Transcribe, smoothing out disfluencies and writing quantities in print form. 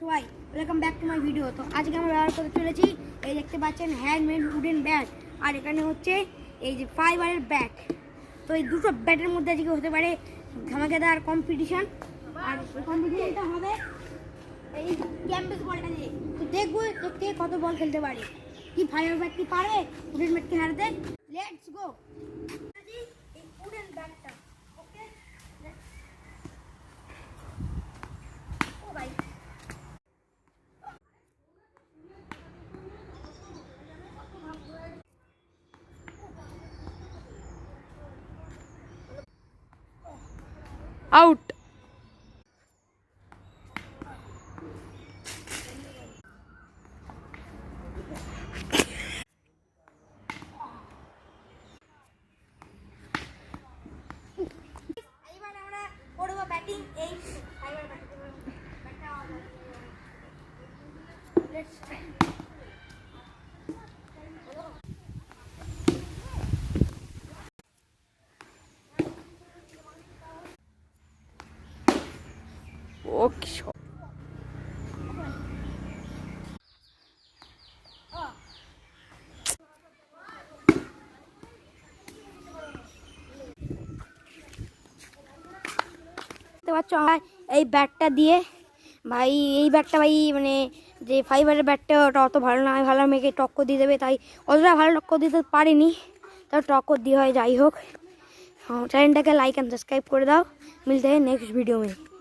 সবাই welcome back to my video. তো আজকে আমরা ব্যবহার করতে চলেছি এই দেখতে পাচ্ছেন হ্যান্ডমেড উডেন ব্যাট, আর এখানে হচ্ছে এই যে ফাইবারের ব্যাট। তো এই দুটো ব্যাটের মধ্যে আজকে হতে পারে ধামাকাদার কম্পিটিশন, আর এই কম্পিটিশনটা হবে এই ক্যাম্পাস বলটা দিয়ে। তো দেখবো কে কত বল খেলতে পারে, কি ফাইবার ব্যাট কি পারে উডেন ব্যাটকে হারাতে। Let's go. এই উডেন ব্যাটটা ওকে ও ভাই আউট। এবার আমরা করবো ব্যাটিং। এই ফাইবার ব্যাটটা লেটস ট্রাই। ওকে দেখতে পাচ্ছ আমার এই ব্যাটটা দিয়ে ভাই, এই ব্যাটটা ভাই মানে যে ফাইবারের ব্যাটটা ওটা অত ভালো না, ভালো মেয়েকে টক্কর দিয়ে দেবে, তাই অতটা ভালো টক্কর দিতে পারিনি, তাও টক্কর দিয়ে হয়। যাই হোক, চ্যানেলটাকে लाइक एंड सब्सक्राइब कर दाओ। मिलते हैं नेक्स्ट वीडियो में।